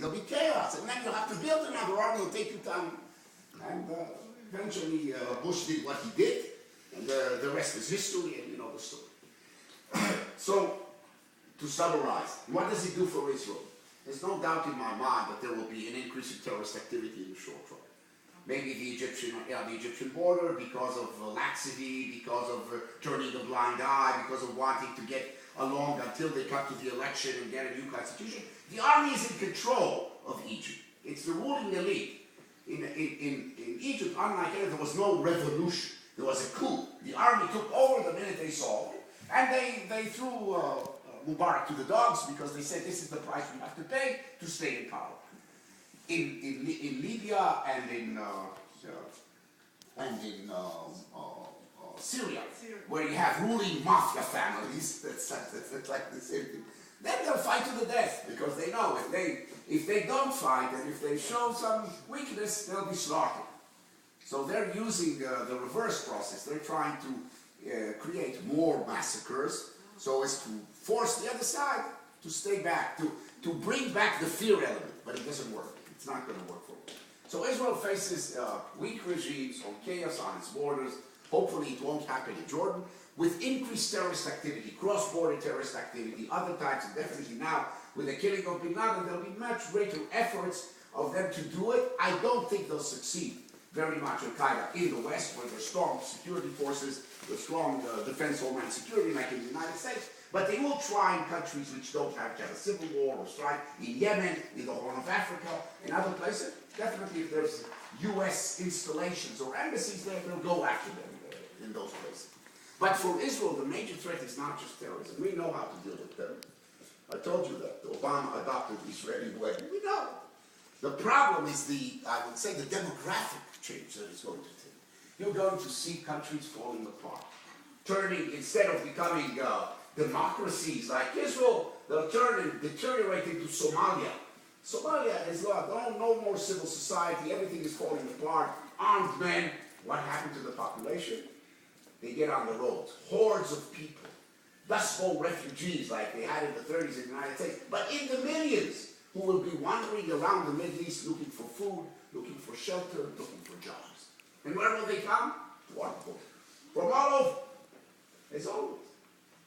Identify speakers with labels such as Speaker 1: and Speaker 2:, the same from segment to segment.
Speaker 1: There'll be chaos, and then you'll have to build another army. It'll take you time. And eventually, Bush did what he did, and the rest is history, and you know the story. So, to summarize, what does it do for Israel? There's no doubt in my mind that there will be an increase in terrorist activity in the short run. Maybe the Egyptian border, because of laxity, because of turning a blind eye, because of wanting to get along until they come to the election and get a new constitution. The army is in control of Egypt. It's the ruling elite. In Egypt, unlike here, there was no revolution. There was a coup. The army took over the minute they saw it, and they threw Mubarak to the dogs because they said this is the price we have to pay to stay in power. In Libya and in Syria, where you have ruling mafia families, that's like the same thing. Then they'll fight to the death because they know if they don't fight and if they show some weakness, they'll be slaughtered. So they're using the reverse process. They're trying to create more massacres so as to force the other side to stay back, to bring back the fear element, but it doesn't work. It's not going to work for them. So Israel faces weak regimes or chaos on its borders. Hopefully it won't happen in Jordan. With increased terrorist activity, cross-border terrorist activity, other types, and definitely now with the killing of bin Laden, there'll be much greater efforts of them to do it. I don't think they'll succeed very much Al-Qaeda in the West, where there's strong security forces, with strong defense homeland security, like in the United States. But they will try in countries which don't have a civil war or strife, in Yemen, in the Horn of Africa, in other places. Definitely if there's U.S. installations or embassies there, they'll go after them in those places. But for Israel, the major threat is not just terrorism. We know how to deal with terrorism. I told you that Obama adopted the Israeli way. We know. The problem is I would say, the demographic change that it's going to take. You're going to see countries falling apart, turning, instead of becoming democracies like Israel, they'll turn and deteriorate into Somalia. Somalia is no more civil society, everything is falling apart, armed men. What happened to the population? They get on the roads, hordes of people, Dust Bowl refugees like they had in the 30s in the United States, but in the millions who will be wandering around the Middle East looking for food, looking for shelter, looking for jobs. And where will they come? To our border. From all over. As always.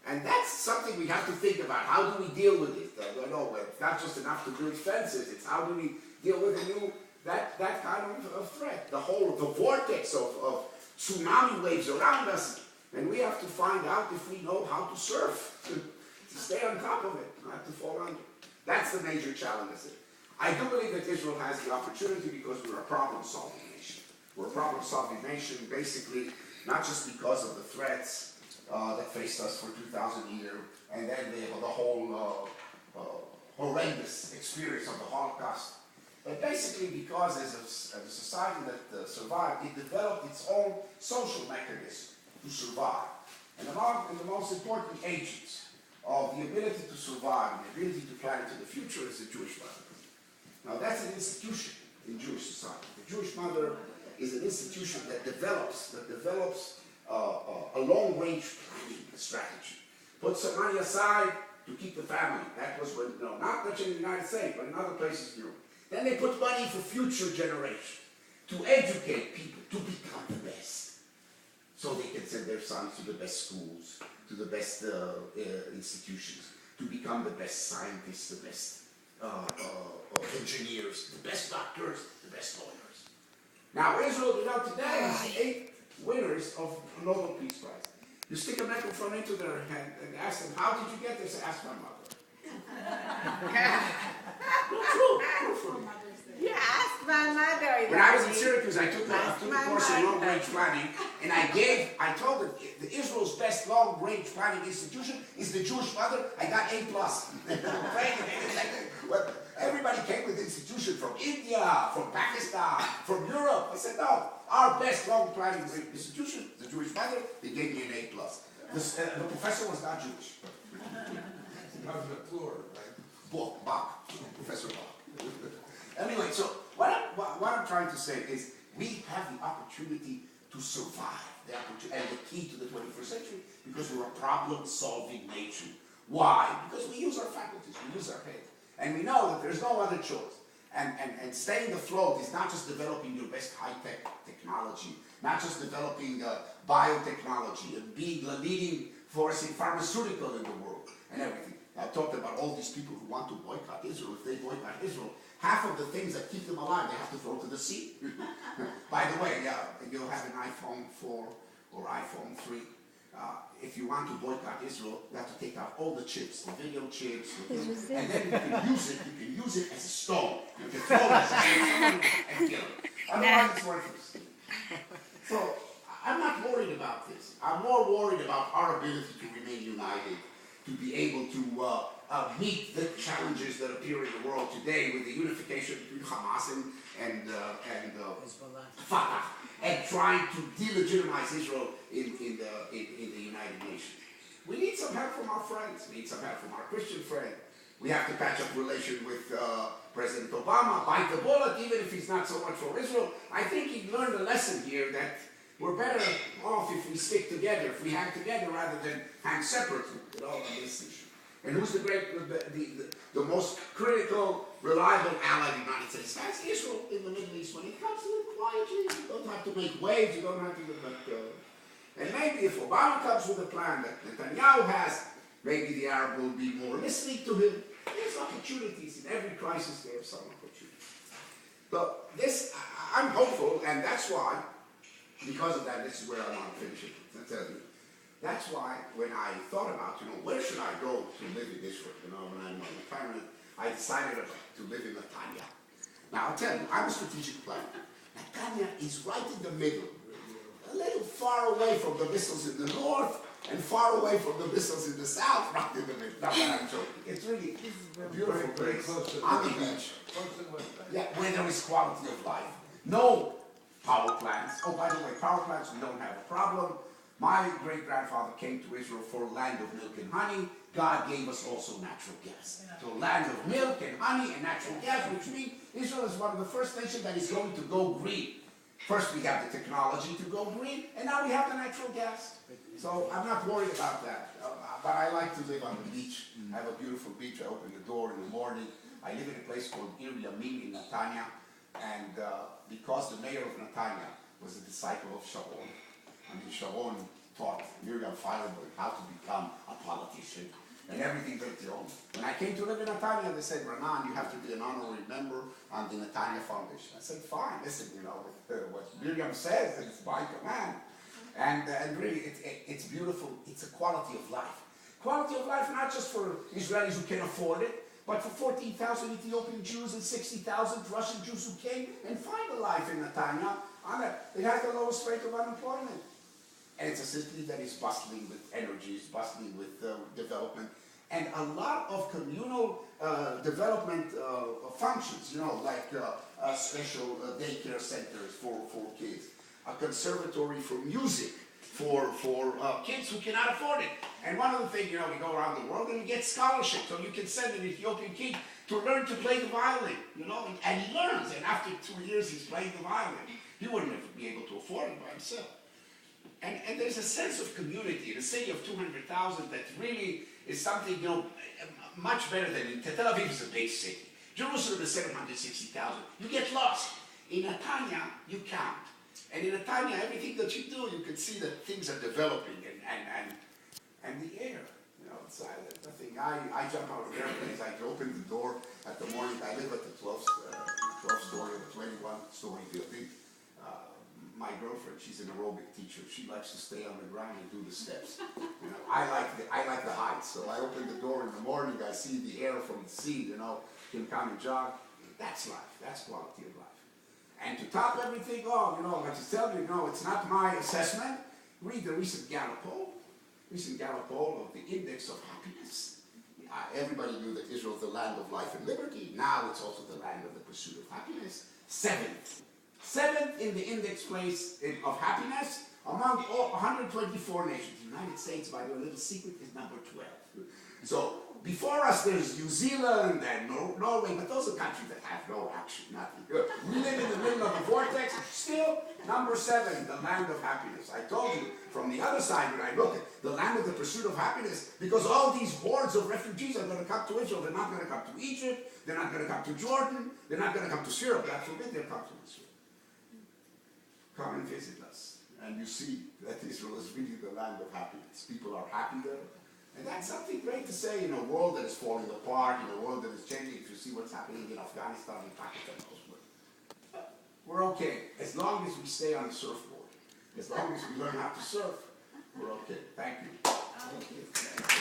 Speaker 1: And that's something we have to think about. How do we deal with it? It's not just enough to build fences. It's how do we deal with that kind of threat. The vortex of tsunami waves around us. And we have to find out if we know how to surf, to stay on top of it, not to fall under. That's the major challenge. I do believe that Israel has the opportunity because we're a problem-solving nation. We're a problem-solving nation, basically, not just because of the threats that faced us for 2,000 years, and then the whole horrendous experience of the Holocaust, but basically because as a society that survived, it developed its own social mechanism to survive. And the most important agents of the ability to survive and the ability to plan into the future is the Jewish mother. Now that's an institution in Jewish society. The Jewish mother is an institution that develops a long-range planning strategy. Put some money aside to keep the family. That was when, not much in the United States, but in other places in Europe. Then they put money for future generations to educate people to become the best. So they can send their sons to the best schools, to the best institutions, to become the best scientists, the best engineers, the best doctors, the best lawyers. Now Israel, today has 8 winners of Nobel Peace Prize. You stick a microphone into their hand and ask them, how did you get this? Ask my mother. True.
Speaker 2: You asked my mother.
Speaker 1: When I was in Syracuse, I took a course in long-range planning, and I told them, Israel's best long-range planning institution is the Jewish mother. I got A+. Everybody came with institutions from India, from Pakistan, from Europe. I said, no, our best long-range planning institution, the Jewish mother, they gave me an A+. The professor was not Jewish. Bach, Professor Bach. Anyway, so what I'm trying to say is we have the opportunity to survive, and the key to the 21st century, because we're a problem-solving nation. Why? Because we use our faculties, we use our head. And we know that there's no other choice. And staying afloat is not just developing your best high-tech technology, not just developing biotechnology and being the leading force in pharmaceutical in the world and everything. I talked about all these people who want to boycott Israel. If they boycott Israel, half of the things that keep them alive, they have to throw to the sea. By the way, you'll have an iPhone 4 or iPhone 3. If you want to boycott Israel, you have to take out all the chips, the video chips, and then you can use it as a stone. You can throw it as a stone and kill it. Otherwise, it's worthless. So, I'm not worried about this. I'm more worried about our ability to remain united, to be able to meet the challenges that appear in the world today with the unification between Hamas and Fatah, and trying to delegitimize Israel in the United Nations. We need some help from our friends. We need some help from our Christian friends. We have to patch up relations with President Obama, bite the bullet, even if he's not so much for Israel. I think he learned a lesson here that we're better off if we stick together, if we hang together rather than hang separately, on this issue. And who's the most critical, reliable ally of the United States? That's Israel in the Middle East. When it comes to it quietly, you don't have to make waves, you don't have to do that. And maybe if Obama comes with a plan that Netanyahu has, maybe the Arab will be more listening to him. There's opportunities. In every crisis, there are some opportunities. But this, I'm hopeful, and that's why, because of that, this is where I want to finish it. I tell you. That's why when I thought about, where should I go to live in Israel? When I'm in retirement, I decided to live in Netanya. Now, I'll tell you, I'm a strategic planner. Netanya is right in the middle, a little far away from the missiles in the north and far away from the missiles in the south, right in the middle. Not that I'm joking. It's really a beautiful place on the beach. Yeah, where there is quality of life. No power plants. Oh, by the way, power plants, we don't have a problem. My great-grandfather came to Israel for land of milk and honey. God gave us also natural gas. So land of milk and honey and natural gas, which means Israel is one of the first nations that is going to go green. First we have the technology to go green, and now we have the natural gas. So I'm not worried about that. But I like to live on the beach. I have a beautiful beach. I open the door in the morning. I live in a place called Ir Yamim in Netanya. And because the mayor of Netanya was a disciple of Sharon, Sharon taught Miriam Feilenberg how to become a politician and everything that they own. When I came to live in Netanya, they said, Ranan, you have to be an honorary member on the Netanya Foundation. I said, fine, listen, what Miriam says, it's my command. And really, it's beautiful. It's a quality of life. Quality of life not just for Israelis who can afford it, but for 14,000 Ethiopian Jews and 60,000 Russian Jews who came and find a life in Netanya. It has the lowest rate of unemployment. And it's a city that is bustling with energy, is bustling with development, and a lot of communal development functions, like special daycare centers for kids, a conservatory for music for kids who cannot afford it. And one of the things, we go around the world and we get scholarships, so you can send an Ethiopian kid to learn to play the violin, and he learns, and after 2 years he's playing the violin. He wouldn't be able to afford it by himself. And there's a sense of community in a city of 200,000 that really is something, much better than Tel Aviv is a big city. Jerusalem is 760,000. You get lost. In Netanya, you count. And in Netanya, everything that you do, you can see that things are developing and the air, it's silent, nothing. I jump out of airplanes, I open the door at the morning. I live at the 12th story of a 21-story building. My girlfriend, she's an aerobic teacher. She likes to stay on the ground and do the steps. I like the heights. So I open the door in the morning. I see the air from the sea. Can come and jog. That's life. That's quality of life. And to top everything off, I just tell you, it's not my assessment. Read the recent Gallup poll. Of the index of happiness. Everybody knew that Israel is the land of life and liberty. Now it's also the land of the pursuit of happiness. Seventh in the index place of happiness among all 124 nations. The United States, by the way, little secret, is number 12. So before us there's New Zealand and Norway, but those are countries that have no action, nothing. We live in the middle of the vortex. Still, number 7, the land of happiness. I told you, from the other side, when I look at the land of the pursuit of happiness, because all these hordes of refugees are going to come to Israel. They're not going to come to Egypt. They're not going to come to Jordan. They're not going to come to Syria. God forbid they'll come to Israel. Come and visit us. And you see that Israel is really the land of happiness. People are happy there. And that's something great to say in a world that is falling apart, in a world that is changing. If you see what's happening in Afghanistan and Pakistan, we're okay. As long as we stay on the surfboard. As long as we learn how to surf, we're okay. Thank you.